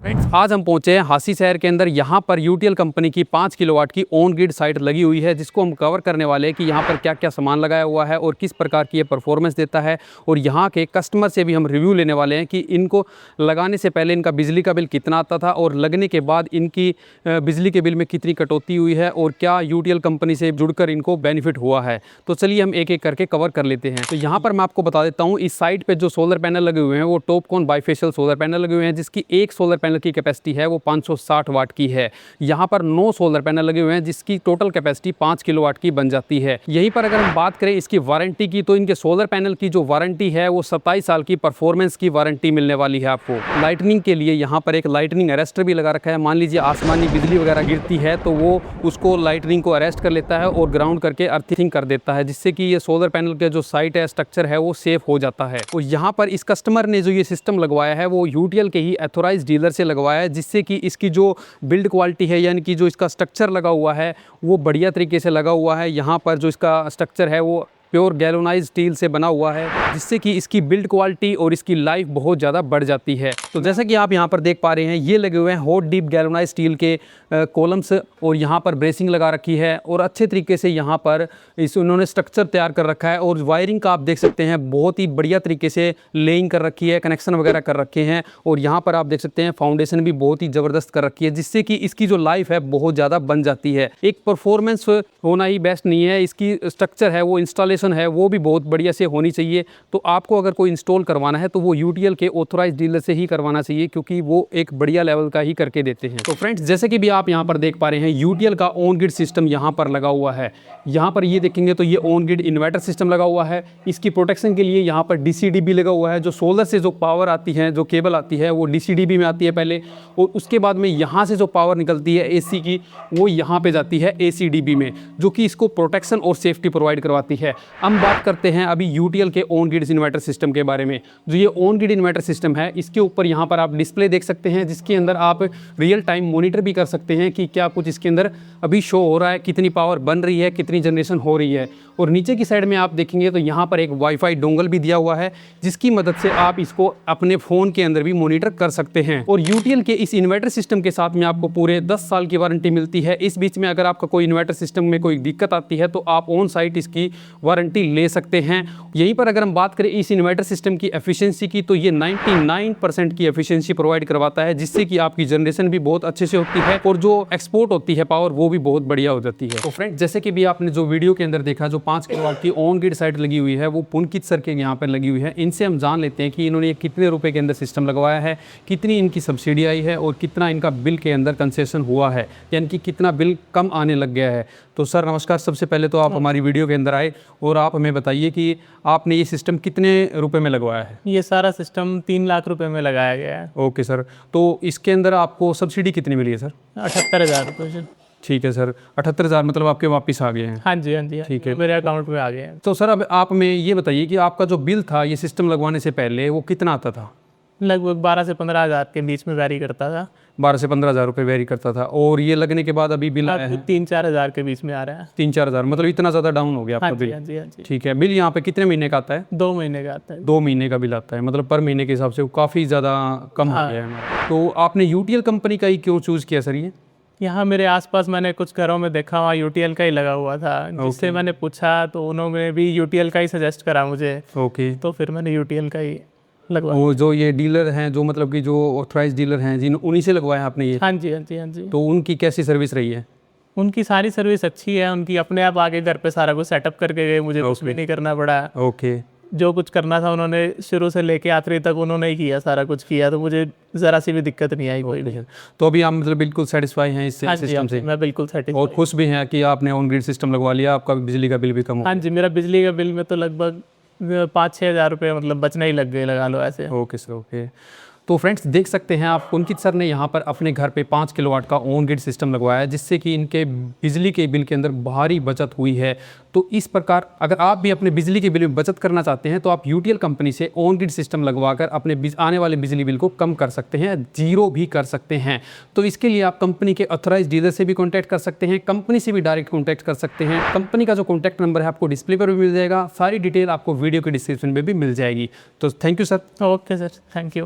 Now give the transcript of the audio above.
आज हम पहुंचे हैं हासी शहर के अंदर। यहाँ पर यूटीएल कंपनी की 5 किलोवाट की ऑन ग्रिड साइट लगी हुई है, जिसको हम कवर करने वाले हैं कि यहाँ पर क्या क्या सामान लगाया हुआ है और किस प्रकार की ये परफॉर्मेंस देता है। और यहाँ के कस्टमर से भी हम रिव्यू लेने वाले हैं कि इनको लगाने से पहले इनका बिजली का बिल कितना आता था और लगने के बाद इनकी बिजली के बिल में कितनी कटौती हुई है और क्या यूटीएल कंपनी से जुड़कर इनको बेनिफिट हुआ है। तो चलिए हम एक एक करके कवर कर लेते हैं। तो यहाँ पर मैं आपको बता देता हूँ, इस साइट पर जो सोलर पैनल लगे हुए हैं वो टॉपकॉन बाइफेशियल सोलर पैनल लगे हुए हैं, जिसकी एक सोलर पैनल की कैपेसिटी है वो 560 वाट की है। यहाँ पर 9 सोलर पैनल लगे हुए हैं, जिसकी टोटल कैपेसिटी 5 किलोवाट की बन जाती है। यहीं पर अगर हम बात करें इसकी वारंटी की, तो इनके सोलर पैनल की जो वारंटी है वो 27 साल की परफॉर्मेंस की वारंटी मिलने वाली है आपको। लाइटनिंग के लिए यहाँ पर एक लाइटनिंग अरेस्टर भी लगा रखा है। मान लीजिए आसमानी बिजली वगैरह गिरती है तो वो उसको लाइटनिंग को अरेस्ट कर लेता है और ग्राउंड करके अर्थिंग कर देता है, जिससे कि ये सोलर पैनल के जो साइट है, स्ट्रक्चर है, वो सेफ हो जाता है। और यहाँ पर इस कस्टमर ने जो ये सिस्टम लगवाया है वो यूटीएल के ही ऑथोराइज्ड डीलर से लगवाया है, जिससे कि इसकी जो बिल्ड क्वालिटी है, यानी कि जो इसका स्ट्रक्चर लगा हुआ है वो बढ़िया तरीके से लगा हुआ है। यहाँ पर जो इसका स्ट्रक्चर है वो प्योर गैल्वेनाइज्ड स्टील से बना हुआ है, जिससे कि इसकी बिल्ड क्वालिटी और इसकी लाइफ बहुत ज़्यादा बढ़ जाती है। तो जैसा कि आप यहाँ पर देख पा रहे हैं, ये लगे हुए हैं हॉट डीप गैल्वेनाइज्ड स्टील के कॉलम्स और यहाँ पर ब्रेसिंग लगा रखी है और अच्छे तरीके से यहाँ पर उन्होंने स्ट्रक्चर तैयार कर रखा है। और वायरिंग का आप देख सकते हैं, बहुत ही बढ़िया तरीके से लेइंग कर रखी है, कनेक्शन वगैरह कर रखे हैं। और यहाँ पर आप देख सकते हैं फाउंडेशन भी बहुत ही ज़बरदस्त कर रखी है, जिससे कि इसकी जो लाइफ है बहुत ज़्यादा बन जाती है। एक परफॉर्मेंस होना ही बेस्ट नहीं है, इसकी स्ट्रक्चर है वो इंस्टॉलेशन है वो भी बहुत बढ़िया से होनी चाहिए। तो आपको अगर कोई इंस्टॉल करवाना है तो वो यूटीएल के ऑथोराइज्ड डीलर से ही करवाना चाहिए, क्योंकि वो एक बढ़िया लेवल का ही करके देते हैं। तो फ्रेंड्स, जैसे कि भी आप यहाँ पर देख पा रहे हैं, यूटीएल का ऑन ग्रिड सिस्टम यहाँ पर लगा हुआ है। यहाँ पर ये देखेंगे तो ये ऑन ग्रिड इन्वर्टर सिस्टम लगा हुआ है। इसकी प्रोटेक्शन के लिए यहाँ पर डीसीडीबी लगा हुआ है। जो सोलर से जो पावर आती है, जो केबल आती है, वो डीसीडीबी में आती है पहले, और उसके बाद में यहाँ से जो पावर निकलती है एसी की, वो यहाँ पे जाती है एसीडीबी में, जो कि इसको प्रोटेक्शन और सेफ्टी प्रोवाइड करवाती है। हम बात करते हैं अभी यूटीएल के ऑन ग्रिड इन्वर्टर सिस्टम के बारे में। जो ये ऑन ग्रिड इन्वर्टर सिस्टम है, इसके ऊपर यहाँ पर आप डिस्प्ले देख सकते हैं, जिसके अंदर आप रियल टाइम मॉनिटर भी कर सकते हैं कि क्या कुछ इसके अंदर अभी शो हो रहा है, कितनी पावर बन रही है, कितनी जनरेशन हो रही है। और नीचे की साइड में आप देखेंगे तो यहाँ पर एक वाईफाई डोंगल भी दिया हुआ है, जिसकी मदद से आप इसको अपने फ़ोन के अंदर भी मॉनिटर कर सकते हैं। और यूटीएल के इस इन्वर्टर सिस्टम के साथ में आपको पूरे 10 साल की वारंटी मिलती है। इस बीच में अगर आपका कोई इन्वर्टर सिस्टम में कोई दिक्कत आती है तो आप ऑन साइट इसकी वारंटी ले सकते हैं। यहीं पर अगर हम बात करें इस इन्वर्टर सिस्टम की एफिशिएंसी की, तो ये 99% की एफिशिएंसी प्रोवाइड करवाता है, जिससे कि आपकी जनरेशन भी बहुत अच्छे से होती है और जो एक्सपोर्ट होती है पावर वो भी बहुत बढ़िया हो जाती है। तो फ्रेंड, जैसे कि भी आपने जो वीडियो के अंदर देखा, जो 5 किलोवाट की ऑन ग्रिड साइट लगी हुई है वो पुनकित सर के यहाँ पर लगी हुई है। इनसे हम जान लेते हैं कि इन्होंने कितने रुपए के अंदर सिस्टम लगवाया है, कितनी इनकी सब्सिडी आई है और कितना इनका बिल के अंदर कंसेशन हुआ है, यानी कि कितना बिल कम आने लग गया है। तो सर नमस्कार, सबसे पहले तो आप हमारी वीडियो के अंदर आए और आप हमें बताइए कि आपने ये सिस्टम कितने रुपए में लगवाया है। ये सारा सिस्टम 3 लाख रुपए में लगाया गया है। ओके सर, तो इसके अंदर आपको सब्सिडी कितनी मिली है सर? 78,000 रुपये सर। ठीक है सर, 78,000 मतलब आपके वापस आ गए हैं? हाँ जी, हाँ जी, ठीक है, मेरे अकाउंट में आ गए हैं। तो सर अब आप हमें ये बताइए कि आपका जो बिल था ये सिस्टम लगवाने से पहले वो कितना आता था? लगभग 12 से 15 हज़ार के बीच में वैरी करता था। 12 से 15 हज़ार रुपये वेरी करता था। और ये लगने के बाद अभी बिल आया है 3-4 हज़ार के बीच में आ रहा है। 3-4 हज़ार, मतलब इतना ज़्यादा डाउन हो गया आपका बिल? हाँ जी, हाँ जी। ठीक है, बिल यहाँ पे कितने महीने का आता है? 2 महीने का आता है। 2 महीने का बिल आता है, मतलब पर महीने के हिसाब से वो काफ़ी ज़्यादा कम हो गया है हमारा। तो आपने यूटीएल कंपनी का ही क्यों चूज़ किया सर? ये यहाँ मेरे आसपास मैंने कुछ घरों में देखा, वहाँ यूटीएल का ही लगा हुआ था, जिससे मैंने पूछा तो उन्होंने भी यूटीएल का ही सजेस्ट करा मुझे। ओके, तो फिर मैंने यूटीएल का ही लगवाया। वो जो ये डीलर हैं, जो मतलब कि जो ऑथराइज्ड डीलर हैं, जिन उन्हीं से लगवाया आपने ये? हाँ जी, हाँ जी, हाँ जी। तो उनकी कैसी सर्विस रही है? उनकी सारी सर्विस अच्छी है। उनकी अपने आप आके घर पे सारा कुछ सेटअप करके गए, मुझे कुछ भी नहीं करना पड़ा। ओके, जो कुछ करना था उन्होंने शुरू से लेके आखिरी तक उन्होंने ही किया, सारा कुछ किया, तो मुझे ज़रा सी भी दिक्कत नहीं आई कोई भी। तो अभी आप मतलब बिल्कुल सेटिस्फाई हैं इस सिस्टम से? मैं बिल्कुल सेटिस्फाई और खुश भी हैं कि आपने ऑन ग्रिड सिस्टम लगवा लिया, आपका बिजली का बिल भी कम हो? हाँ जी, मेरा बिजली का बिल में तो लगभग 5-6 हज़ार रुपये मतलब बचना ही लग गए, लगा लो ऐसे। Okay sir, okay. तो फ्रेंड्स देख सकते हैं आप, पुनकित सर ने यहाँ पर अपने घर पे 5 किलोवाट का ऑन ग्रिड सिस्टम लगवाया है, जिससे कि इनके बिजली के बिल के अंदर भारी बचत हुई है। तो इस प्रकार अगर आप भी अपने बिजली के बिल में बचत करना चाहते हैं तो आप यूटीएल कंपनी से ऑन ग्रिड सिस्टम लगवाकर अपने आने वाले बिजली बिल को कम कर सकते हैं, जीरो भी कर सकते हैं। तो इसके लिए आप कंपनी के ऑथराइज्ड डीलर से भी कॉन्टैक्ट कर सकते हैं, कंपनी से भी डायरेक्ट कॉन्टैक्ट कर सकते हैं। कंपनी का जो कॉन्टैक्ट नंबर है आपको डिस्प्ले पर भी मिल जाएगा, सारी डिटेल आपको वीडियो के डिस्क्रिप्शन में भी मिल जाएगी। तो thank you sir. Okay sir, thank you.